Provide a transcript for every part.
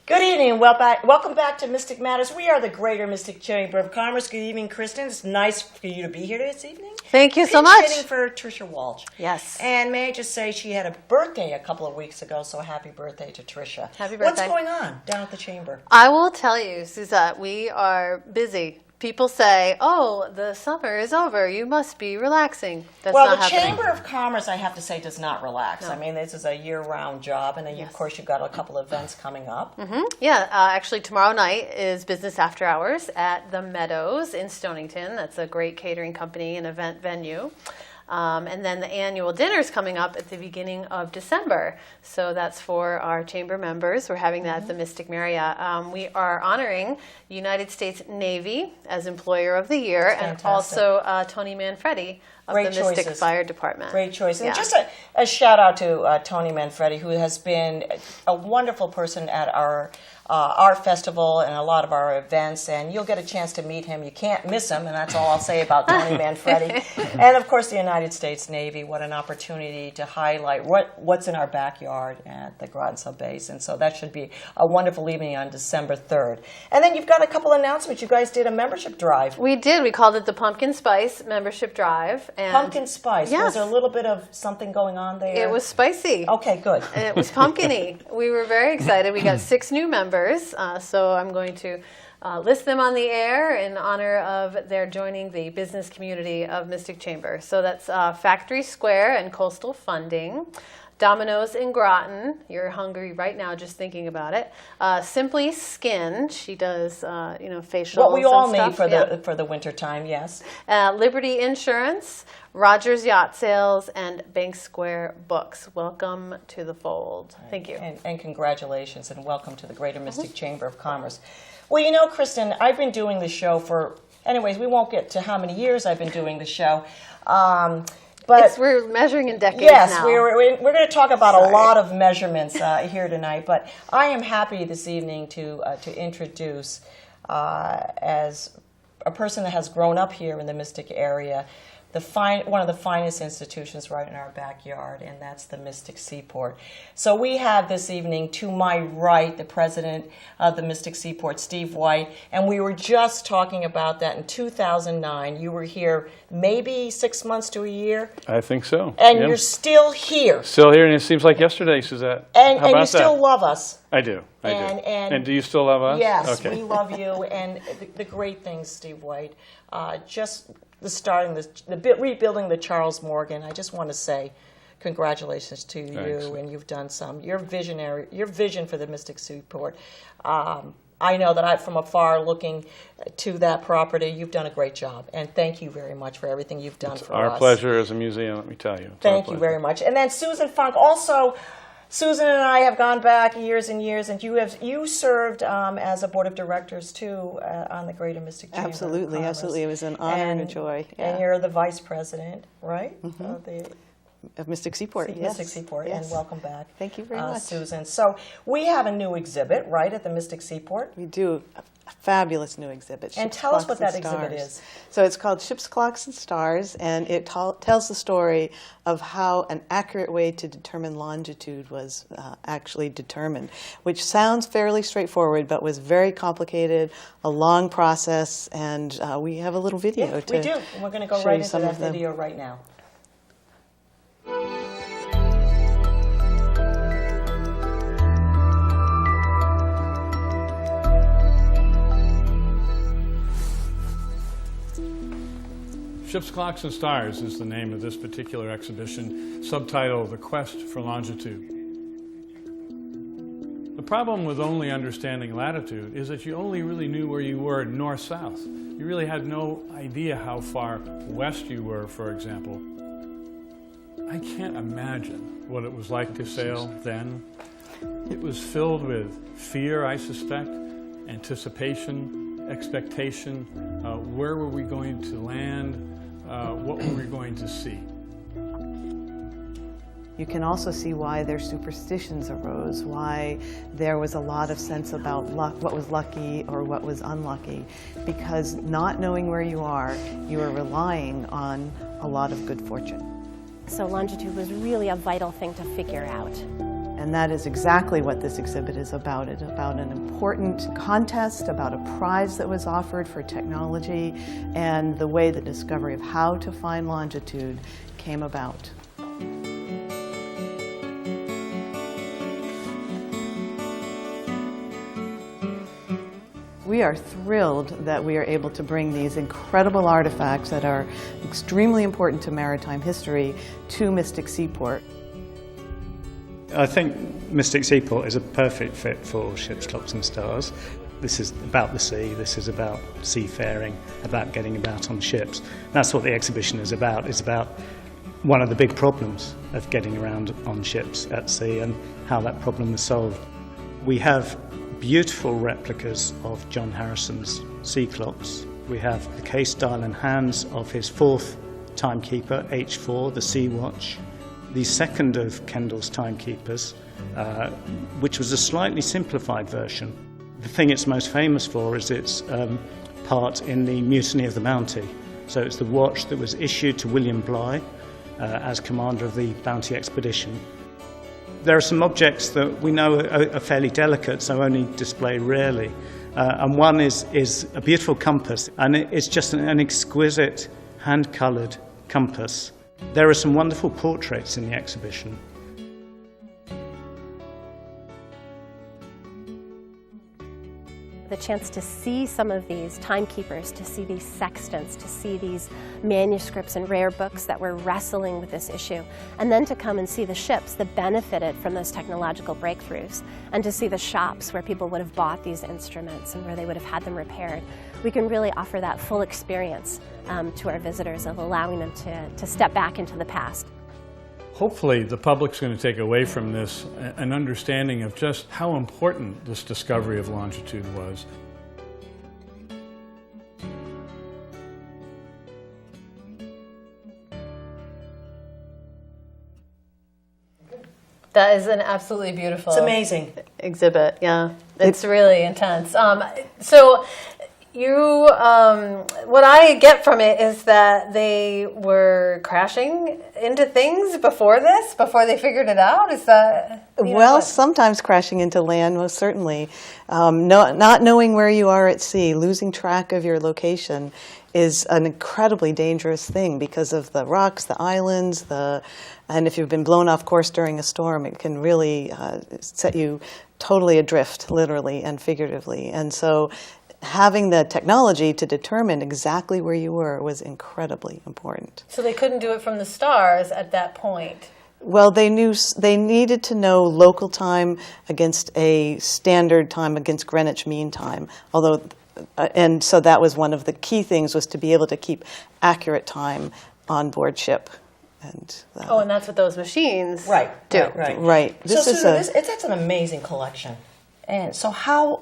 Good evening. Welcome back to Mystic Matters. We are the Greater Mystic Chamber of Commerce. Good evening, Kristen. It's nice for you to be here this evening. Thank you so much. Pinch hitting for Tricia Walsh. Yes. And may I just say she had a birthday a couple of weeks ago, so happy birthday to Tricia. Happy birthday. What's going on down at the Chamber? I will tell you, Suzette, we are busy. People say, oh, the summer is over. You must be relaxing. That's well, not the happening. Chamber of Commerce, I have to say, does not relax. No. I mean, this is a year-round job, and then, Yes. of course, you've got a couple of events coming up. Mm-hmm. Yeah, actually, tomorrow night is Business After Hours at the Meadows in Stonington. That's a great catering company and event venue. And then the annual dinner is coming up at the beginning of December. So that's for our chamber members. We're having that at the Mystic Marriott. We are honoring United States Navy as Employer of the Year, and also Tony Manfredi of Great the Mystic choices. Fire Department. Great choice. And Yeah. just a shout out to Tony Manfredi, who has been a wonderful person at our festival and a lot of our events, and you'll get a chance to meet him. You can't miss him, and that's all I'll say about Tony Manfredi. And of course, the United States Navy. What an opportunity to highlight what's in our backyard at the Groton Sub Base, and so that should be a wonderful evening on December 3rd. And then you've got a couple announcements. You guys did a membership drive. We did. We called it the Pumpkin Spice Membership Drive. And Pumpkin Spice. Yes. Was there a little bit of something going on there? It was spicy. Okay, good. And it was pumpkin-y. We were very excited. We got 6 new members, so I'm going to list them on the air in honor of their joining the business community of Mystic Chamber. So that's Factory Square and Coastal Funding, Domino's in Groton. You're hungry right now just thinking about it. Simply Skin. She does, facials. What we all and need stuff. for the winter time, yes. Liberty Insurance, Rogers Yacht Sales, and Bank Square Books. Welcome to the fold. Thank you. And congratulations, and welcome to the Greater Mystic Chamber of Commerce. Well, you know, Kristen, I've been doing the show for, anyways, we won't get to how many years I've been doing the show. But we're measuring in decades yes, now. we're going to talk about a lot of measurements here tonight. But I am happy this evening to introduce, as a person that has grown up here in the Mystic area, one of the finest institutions right in our backyard, and that's the Mystic Seaport. So we have this evening, to my right, the president of the Mystic Seaport, Steve White, and we were just talking about that in 2009. You were here maybe 6 months to a year? I think so. And yeah. you're still here. Still here, and it seems like yesterday, Suzette. And How about you still that? love us. I do. I do. And do you still love us? Yes, okay. we love you. And the great things, Steve White, just rebuilding the Charles Morgan. I just want to say congratulations to you, and you've done your vision for the Mystic Seaport. I know that from afar looking to that property, you've done a great job, and thank you very much for everything you've done for us. Our pleasure as a museum, let me tell you. Thank you very much. And then Susan Funk, also. Susan and I have gone back years and years, and you served as a board of directors too on the Greater Mystic Chamber. Absolutely, absolutely. It was an honor and a joy. Yeah. And you're the vice president, right? Mm-hmm. Of Mystic Seaport, yes. Mystic Seaport, yes. And welcome back. Thank you very much, Susan. So we have a new exhibit, right, at the Mystic Seaport? We do. A fabulous new exhibit. And Ships, tell us Clocks, what that and exhibit Stars. is. So it's called Ships, Clocks, and Stars, and it tells the story of how an accurate way to determine longitude was actually determined, which sounds fairly straightforward, but was very complicated, a long process, and we have a little video to we do. And we're going to go right into that video right now. Ships, Clocks, and Stars is the name of this particular exhibition, subtitled The Quest for Longitude. The problem with only understanding latitude is that you only really knew where you were north-south. You really had no idea how far west you were, for example. I can't imagine what it was like to sail then. It was filled with fear, I suspect, anticipation, expectation. Where were we going to land? What were we going to see? You can also see why their superstitions arose, why there was a lot of sense about luck, what was lucky or what was unlucky, because not knowing where you are relying on a lot of good fortune. So longitude was really a vital thing to figure out. And that is exactly what this exhibit is about. It's about an important contest, about a prize that was offered for technology, and the way the discovery of how to find longitude came about. We are thrilled that we are able to bring these incredible artifacts that are extremely important to maritime history to Mystic Seaport. I think Mystic Seaport is a perfect fit for Ships, Clocks and Stars. This is about the sea, this is about seafaring, about getting about on ships. That's what the exhibition is about. It's about one of the big problems of getting around on ships at sea and how that problem is solved. We have beautiful replicas of John Harrison's sea clocks. We have the case dial and hands of his fourth timekeeper, H4, the Sea Watch. The second of Kendall's timekeepers, which was a slightly simplified version. The thing it's most famous for is its part in the Mutiny of the Bounty. So it's the watch that was issued to William Bligh as commander of the Bounty expedition. There are some objects that we know are fairly delicate, so only displayed rarely. And one is a beautiful compass, and it's just an exquisite hand-coloured compass. There are some wonderful portraits in the exhibition. The chance to see some of these timekeepers, to see these sextants, to see these manuscripts and rare books that were wrestling with this issue, and then to come and see the ships that benefited from those technological breakthroughs, and to see the shops where people would have bought these instruments and where they would have had them repaired. We can really offer that full experience to our visitors of allowing them to step back into the past. Hopefully the public's going to take away from this an understanding of just how important this discovery of longitude was. That is an absolutely beautiful It's amazing. exhibit. Yeah, it's really intense. So you, what I get from it is that they were crashing into things before this, before they figured it out. Is that Well, sometimes crashing into land, most certainly. Not knowing where you are at sea, losing track of your location is an incredibly dangerous thing because of the rocks, the islands, and if you've been blown off course during a storm, it can really set you totally adrift, literally and figuratively. And so having the technology to determine exactly where you were was incredibly important. So they couldn't do it from the stars at that point. Well, they needed to know local time against a standard time against Greenwich Mean Time. Although, and so that was one of the key things, was to be able to keep accurate time on board ship. And that's what those machines do. Right. That's an amazing collection. And so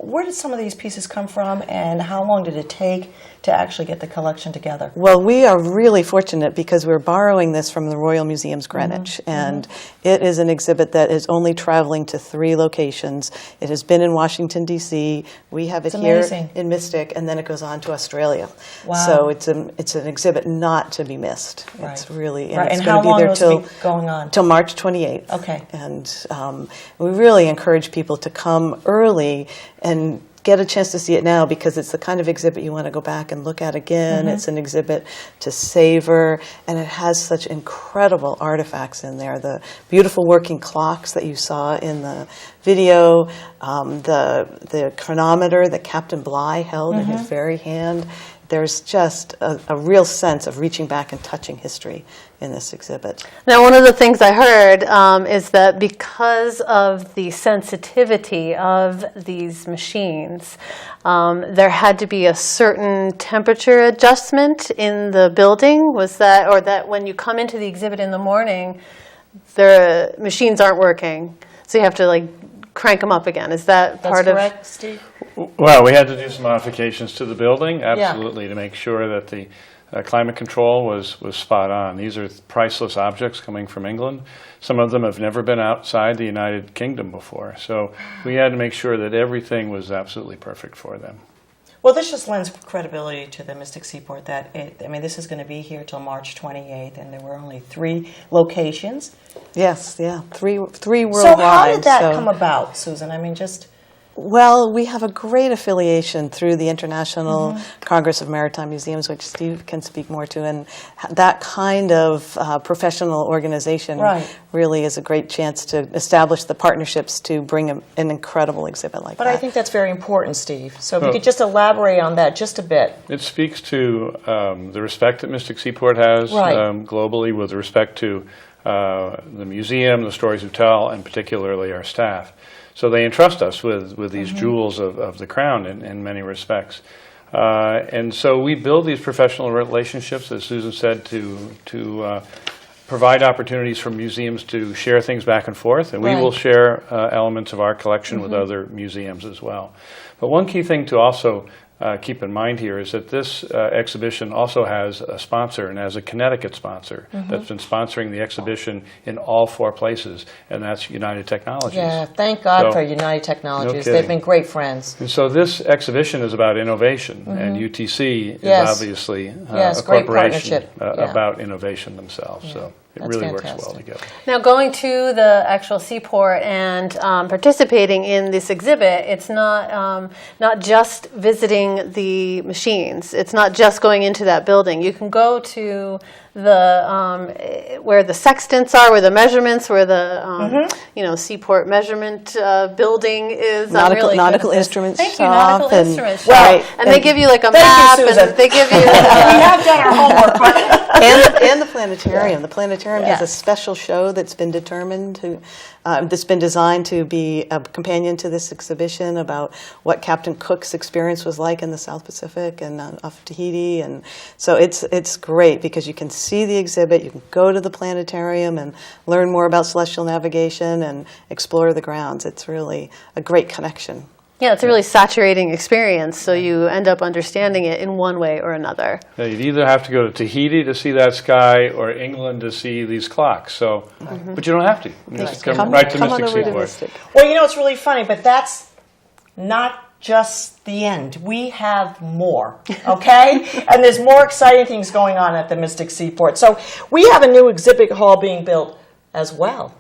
where did some of these pieces come from, and how long did it take to actually get the collection together? Well, we are really fortunate because we're borrowing this from the Royal Museums Greenwich, and it is an exhibit that is only traveling to 3 locations. It has been in Washington, D.C. We have it here in Mystic, and then it goes on to Australia. Wow. So it's an exhibit not to be missed. Right. It's really, and it's how going to be long there will it be going on? Till March 28th. Okay. And we really encourage people to come early and get a chance to see it now, because it's the kind of exhibit you want to go back and look at again. It's an exhibit to savor, and it has such incredible artifacts in there. The beautiful working clocks that you saw in the video, the chronometer that Captain Bligh held in his very hand. There's just a real sense of reaching back and touching history in this exhibit. Now, one of the things I heard is that because of the sensitivity of these machines, there had to be a certain temperature adjustment in the building. Was that, or that when you come into the exhibit in the morning, the machines aren't working, so you have to crank them up again? Is that part of? That's correct, Steve? Well, we had to do some modifications to the building, absolutely, to make sure that the climate control was spot on. These are priceless objects coming from England. Some of them have never been outside the United Kingdom before, so we had to make sure that everything was absolutely perfect for them. Well, this just lends credibility to the Mystic Seaport that this is going to be here till March 28th, and there were only 3 locations. Yes, yeah, three worldwide. So how did that come about, Susan? Well, we have a great affiliation through the International Congress of Maritime Museums, which Steve can speak more to, and that kind of professional organization really is a great chance to establish the partnerships to bring an incredible exhibit like that. But I think that's very important, Steve. So if you could just elaborate on that just a bit. It speaks to the respect that Mystic Seaport has globally with respect to the museum, the stories we tell, and particularly our staff. So they entrust us with these jewels of the crown in many respects. And so we build these professional relationships, as Susan said, to provide opportunities for museums to share things back and forth, and we will share elements of our collection with other museums as well. But one key thing to also keep in mind here is that this exhibition also has a sponsor, and has a Connecticut sponsor that's been sponsoring the exhibition in all 4 places, and that's United Technologies. Yeah, thank God for United Technologies. They've been great friends. And so this exhibition is about innovation, and UTC is obviously a corporation about innovation themselves. So it really works well together. Now, going to the actual Seaport and participating in this exhibit, it's not just visiting the machines. It's not just going into that building. You can go to the where the sextants are, where the measurements, where the Seaport measurement building is. Nautical instruments Thank you, shop. nautical instruments Right. shop. And they give you like a map, and they give you. We have done our homework, but and the planetarium. The planetarium has a special show that's been determined to, that's been designed to be a companion to this exhibition about what Captain Cook's experience was like in the South Pacific and off Tahiti, and so it's great because you can see the exhibit, you can go to the planetarium and learn more about celestial navigation and explore the grounds. It's really a great connection. Yeah, it's a really saturating experience, so you end up understanding it in one way or another. Yeah, you'd either have to go to Tahiti to see that sky or England to see these clocks. So, but you don't have to. You just come right to Mystic Seaport. Well, it's really funny, but that's not just the end. We have more, okay? And there's more exciting things going on at the Mystic Seaport. So we have a new exhibit hall being built as well.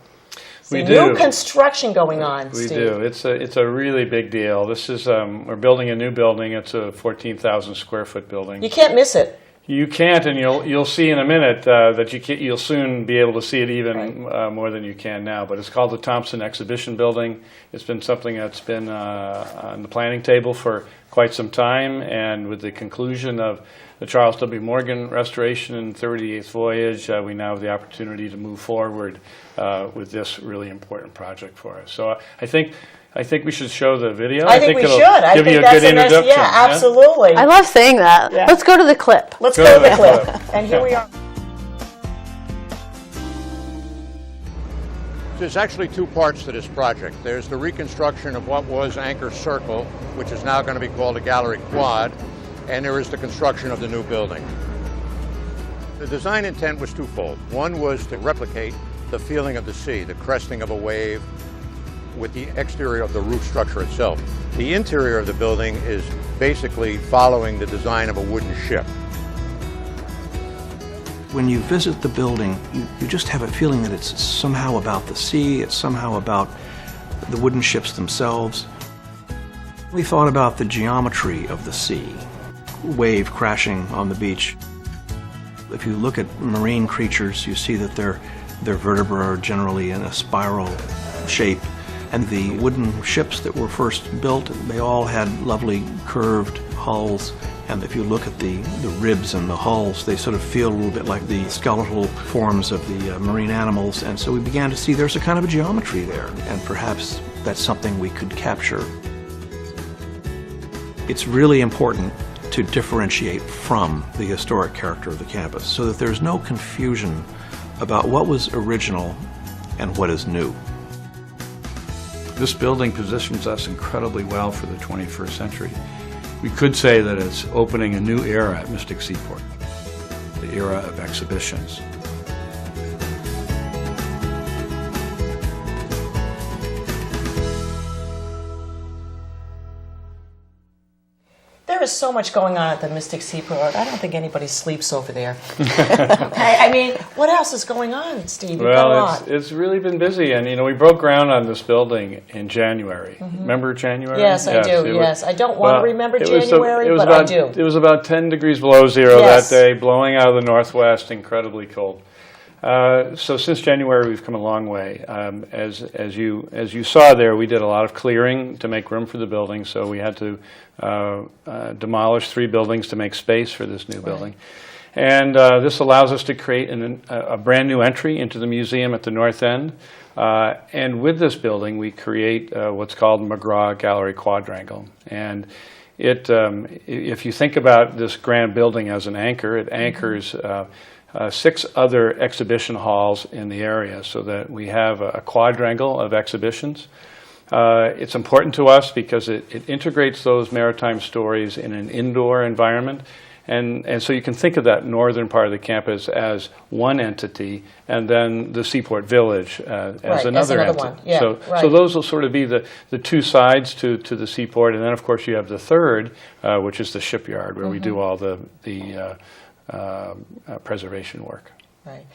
We do. New construction going on, We Steve. do. It's a really big deal. This is we're building a new building. It's a 14,000 square foot building. You can't miss it. You can't, and you'll see in a minute that you'll soon be able to see it even more than you can now. But it's called the Thompson Exhibition Building. It's been something that's been on the planning table for quite some time, and with the conclusion of the Charles W. Morgan restoration and 38th voyage, we now have the opportunity to move forward with this really important project for us. So I think we should show the video. I think we it'll should. give you a good introduction. Yeah, absolutely. I love saying that. Yeah. Let's go to the clip. Let's go to the clip. And here we are. There's actually 2 parts to this project. There's the reconstruction of what was Anchor Circle, which is now going to be called the Gallery Quad, and there is the construction of the new building. The design intent was twofold. One was to replicate the feeling of the sea, the cresting of a wave, with the exterior of the roof structure itself. The interior of the building is basically following the design of a wooden ship. When you visit the building, you just have a feeling that it's somehow about the sea, it's somehow about the wooden ships themselves. We thought about the geometry of the sea, wave crashing on the beach. If you look at marine creatures, you see that their vertebrae are generally in a spiral shape. And the wooden ships that were first built, they all had lovely curved hulls. And if you look at the ribs and the hulls, they sort of feel a little bit like the skeletal forms of the marine animals. And so we began to see there's a kind of a geometry there, and perhaps that's something we could capture. It's really important to differentiate from the historic character of the campus so that there's no confusion about what was original and what is new. This building positions us incredibly well for the 21st century. We could say that it's opening a new era at Mystic Seaport, the era of exhibitions. There is so much going on at the Mystic Seaport. I don't think anybody sleeps over there. Okay, I mean, what else is going on, Steve? You've got a Well, lot. it's really been busy, and we broke ground on this building in January. Remember January? Yes, I do. Yes, I don't want to remember January, but I do. It was about 10 degrees below zero Yes. that day, blowing out of the northwest, incredibly cold. So since January, we've come a long way. As you saw there, we did a lot of clearing to make room for the building. So we had to demolish 3 buildings to make space for this new building. And this allows us to create a brand new entry into the museum at the north end. And with this building, we create what's called McGraw Gallery Quadrangle. And if you think about this grand building as an anchor, it anchors 6 other exhibition halls in the area, so that we have a quadrangle of exhibitions. It's important to us because it integrates those maritime stories in an indoor environment. And so you can think of that northern part of the campus as one entity, and then the Seaport Village as another entity. One. Yeah, so those will sort of be the 2 sides to the Seaport. And then, of course, you have the third, which is the shipyard, where we do all the preservation work. Right.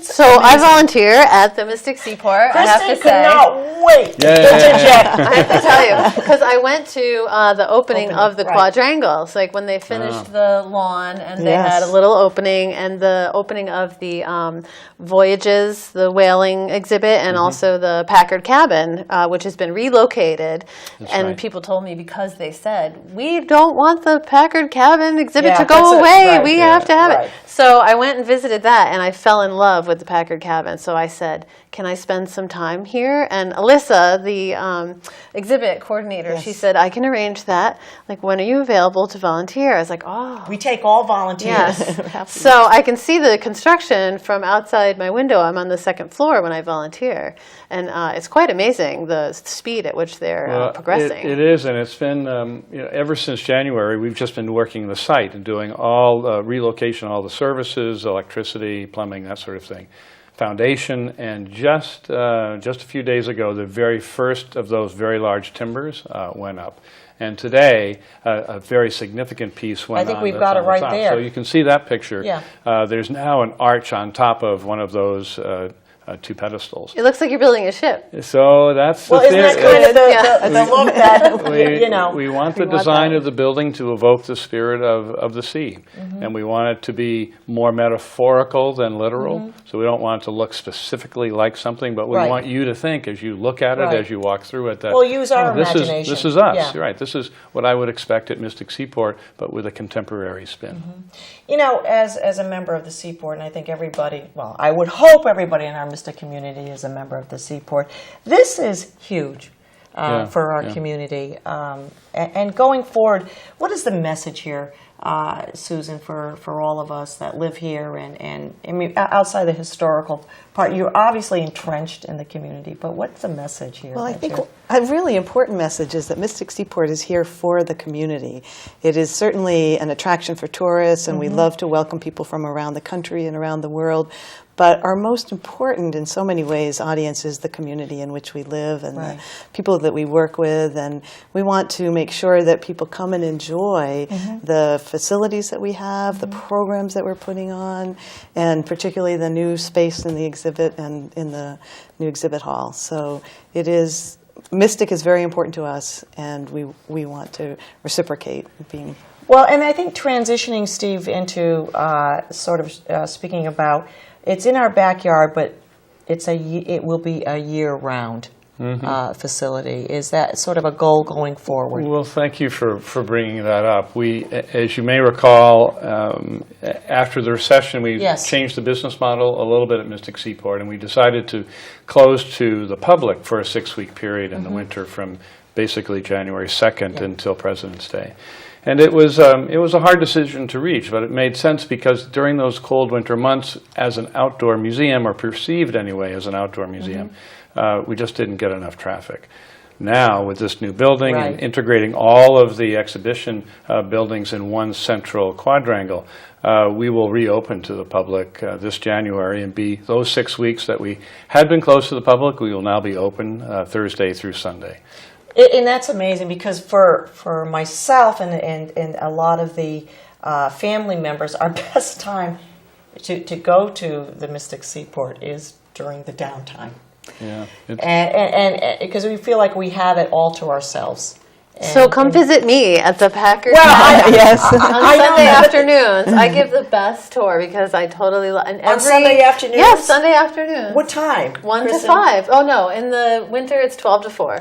So I volunteer at the Mystic Seaport. I have to Kristen say. could not wait to I have to tell you, because I went to the opening of the right. quadrangle. So like when they finished the lawn, and they had a little opening, and the opening of the Voyages, the whaling exhibit, and also the Packard cabin, which has been relocated. right. People told me, because they said, we don't want the Packard cabin exhibit Yeah, to that's go it, away. right. We Yeah, have to have right. it. So I went and visited that, and I fell in love with the Packard cabin. So I said, can I spend some time here? And Alyssa, the exhibit coordinator, she said, I can arrange that. Like, when are you available to volunteer? I was like, oh. We take all volunteers. Yes. So I can see the construction from outside my window. I'm on the 2nd floor when I volunteer. And it's quite amazing, the speed at which they're progressing. It is, and it's been, ever since January, we've just been working the site and doing all relocation, all the services, electricity, plumbing, that sort of thing. Foundation, and just a few days ago, the very first of those very large timbers went up. And today, a very significant piece went on. I think we've got it right top. there. So you can see that picture. Yeah. There's now an arch on top of one of those 2 pedestals. It looks like you're building a ship. So that's Well, the isn't that theory. kind of the look that, We want the design of the building to evoke the spirit of the sea. And we want it to be more metaphorical than literal. So we don't want it to look specifically like something, but we Right. want you to think as you look at it, Right. as you walk through it, that We'll use our this imagination. is us. Yeah. You're right. This is what I would expect at Mystic Seaport, but with a contemporary spin. as a member of the Seaport, and I think everybody, well, I would hope everybody in our Mystic community is a member of the Seaport. This is huge for our community. And going forward, what is the message here, Susan, for all of us that live here and I mean, outside the historical part? You're obviously entrenched in the community, but what's the message here? Well, I that think you're- a really important message is that Mystic Seaport is here for the community. It is certainly an attraction for tourists, and we love to welcome people from around the country and around the world. But our most important, in so many ways, audience is the community in which we live and the people that we work with. And we want to make sure that people come and enjoy the facilities that we have, the programs that we're putting on, and particularly the new space in the exhibit and in the new exhibit hall. So it is, Mystic is very important to us, and we want to reciprocate being. Well, and I think transitioning, Steve, into sort of speaking about, it's in our backyard, but it will be a year-round facility. Is that sort of a goal going forward? Well, thank you for bringing that up. We, as you may recall, after the recession, we changed the business model a little bit at Mystic Seaport, and we decided to close to the public for a 6-week period in the winter from basically January 2nd until President's Day. And it was a hard decision to reach, but it made sense because during those cold winter months, as an outdoor museum, or perceived anyway as an outdoor museum, we just didn't get enough traffic. Now, with this new building and integrating all of the exhibition buildings in one central quadrangle, we will reopen to the public this January, and be those 6 weeks that we had been closed to the public, we will now be open Thursday through Sunday. And that's amazing because for myself and a lot of the family members, our best time to go to the Mystic Seaport is during the downtime. Yeah. And because we feel like we have it all to ourselves. So come visit me at the Packard Yes. on Sunday afternoons. I give the best tour because I totally love. On Sunday afternoons? Yes, Sunday afternoons. What time? 1 to Kristen? 5. Oh no, in the winter it's 12 to 4.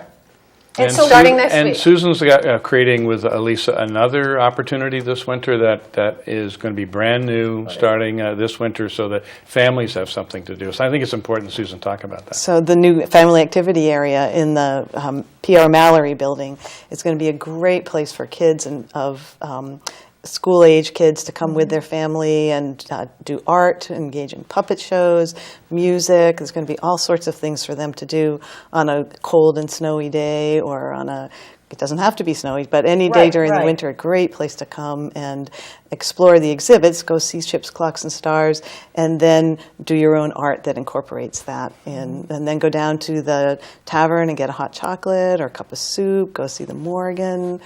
And so starting next week. And Susan's creating with Elisa another opportunity this winter that is going to be brand new starting this winter so that families have something to do. So I think it's important Susan talk about that. So the new family activity area in the P.R. Mallory building is going to be a great place for kids of school-age kids to come with their family and do art, engage in puppet shows, music. There's going to be all sorts of things for them to do on a cold and snowy day or on a, it doesn't have to be snowy, but any day during the winter, a great place to come and explore the exhibits, go see ships, clocks, and stars, and then do your own art that incorporates that in. And then go down to the tavern and get a hot chocolate or a cup of soup, go see the Morgan,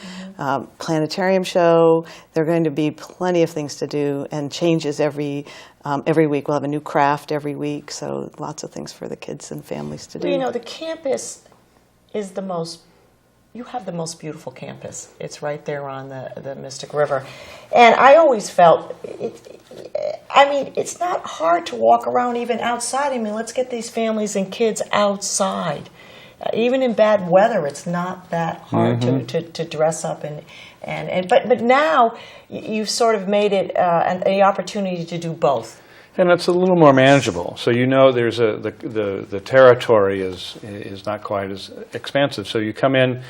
planetarium show. There are going to be plenty of things to do and changes every week. We'll have a new craft every week, so lots of things for the kids and families to do. Well, you know, the campus is the most, you have the most beautiful campus. It's right there on the Mystic River. And I always felt, it's not hard to walk around even outside. I mean, let's get these families and kids outside. Even in bad weather, it's not that hard to dress up. But now you've sort of made it an opportunity to do both. And it's a little more manageable. So you know there's the territory is not quite as expansive. So you come in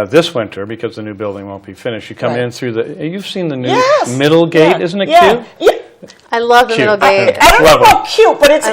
this winter, because the new building won't be finished, you come in through you've seen the new middle gate, isn't it cute? Yeah. I love the middle gate. I don't know about cute, but I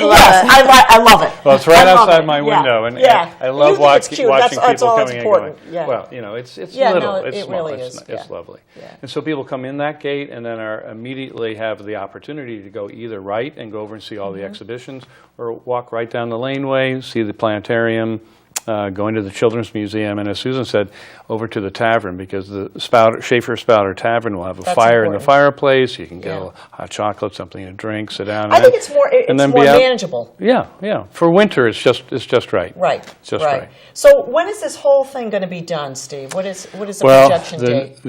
love it. Well, it's right outside my window, and I love watching people that's coming and going. Yeah. Well, you know, it's Yeah, little, no, it's it small, really it's is. lovely. Yeah. And so people come in that gate and then immediately have the opportunity to go either right and go over and see all the exhibitions, or walk right down the laneway, see the planetarium, go into the Children's Museum, and as Susan said, over to the tavern, because the Schaefer Spouter Tavern will have a fire in the fireplace. You can get a hot chocolate, something to drink, sit down. I think it's more manageable. Yeah. For winter, it's just right. Right. It's just right. So when is this whole thing going to be done, Steve? What is the projection date?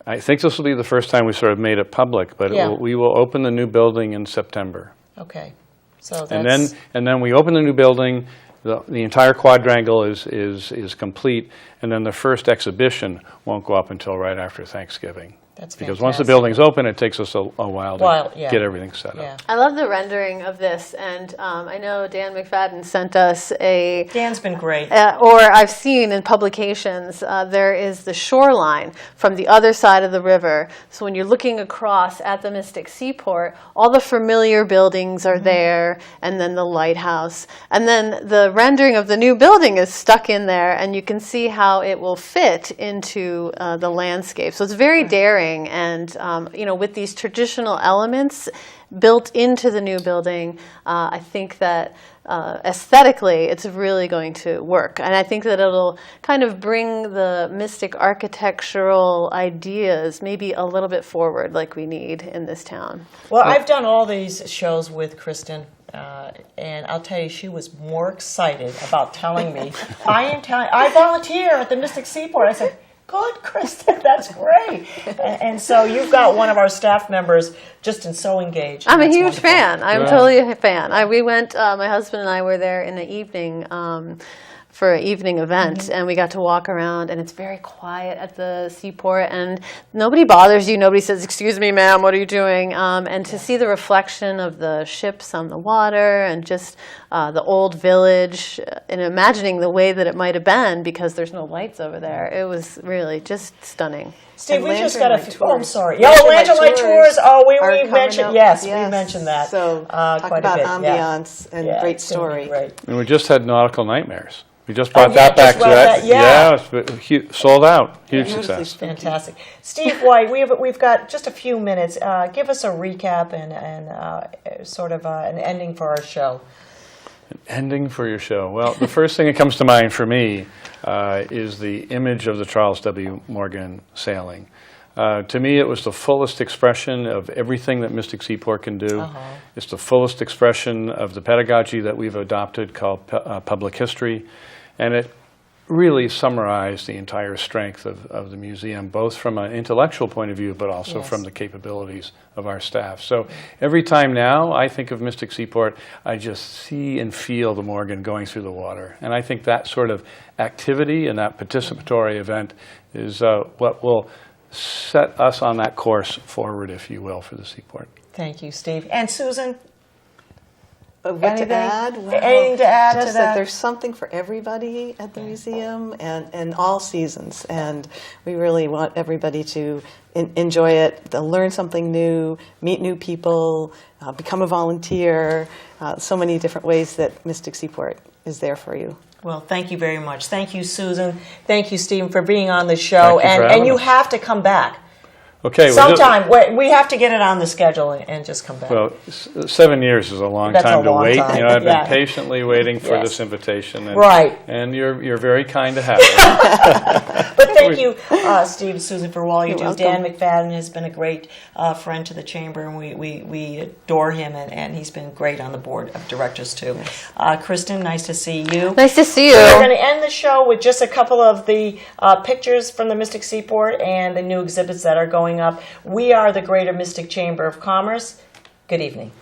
I think this will be the first time we sort of made it public, but we will open the new building in September. Okay. So that's... And then we open the new building. The entire quadrangle is complete, and then the first exhibition won't go up until right after Thanksgiving. That's because fantastic. once the building's open, it takes us a while to get everything set up. I love the rendering of this, and I know Dan McFadden sent us a... Dan's been great. Or I've seen in publications, there is the shoreline from the other side of the river. So when you're looking across at the Mystic Seaport, all the familiar buildings are there, and then the lighthouse. And then the rendering of the new building is stuck in there, and you can see how it will fit into the landscape. So it's very daring. And with these traditional elements built into the new building, I think that aesthetically it's really going to work. And I think that it'll kind of bring the Mystic architectural ideas maybe a little bit forward, like we need in this town. Well, I've done all these shows with Kristen. And I'll tell you, she was more excited about telling me, I volunteer at the Mystic Seaport. I said, good, Kristen, that's great. And so you've got one of our staff members just so engaged. I'm a huge fan. I'm totally a fan. We went, my husband and I were there in the evening for an evening event, and we got to walk around, and it's very quiet at the Seaport, and nobody bothers you. Nobody says, excuse me, ma'am, what are you doing? And to see the reflection of the ships on the water and just the old village, and imagining the way that it might have been because there's no lights over there, it was really just stunning. Steve, we just got I'm sorry. Lantern Light Tours. Oh, we mentioned, we mentioned that. So talk quite about a bit. ambiance and great story. And we just had Nautical Nightmares. We just brought that back. It's sold out. Huge success. Fantastic. Steve White, we've got just a few minutes. Give us a recap and sort of an ending for our show. An ending for your show. Well, the first thing that comes to mind for me is the image of the Charles W. Morgan sailing. To me, it was the fullest expression of everything that Mystic Seaport can do. It's the fullest expression of the pedagogy that we've adopted called public history. And it really summarized the entire strength of the museum, both from an intellectual point of view, but also from the capabilities of our staff. So every time now I think of Mystic Seaport, I just see and feel the Morgan going through the water. And I think that sort of activity and that participatory event is what will set us on that course forward, if you will, for the Seaport. Thank you, Steve. And Susan, What anything to add? Well, anything to add just to that? there's something for everybody at the museum and all seasons. And we really want everybody to enjoy it, to learn something new, meet new people, become a volunteer. So many different ways that Mystic Seaport is there for you. Well, thank you very much. Thank you, Susan. Thank you, Stephen, for being on the show. Thank you for And having you us. have to come back. Okay. well, Sometime. We have to get it on the schedule and just come back. Well, 7 years is a long That's a time to long wait. time. You know, I've been Yeah. patiently waiting for Yes. this invitation. And, Right. And you're very kind to have it. But thank you, Steve and Susan, for all you You're do. welcome. Dan McFadden has been a great friend to the Chamber, and we adore him, and he's been great on the board of directors, too. Kristen, nice to see you. Nice to see you. We're going to end the show with just a couple of the pictures from the Mystic Seaport and the new exhibits that are going up. We are the Greater Mystic Chamber of Commerce. Good evening.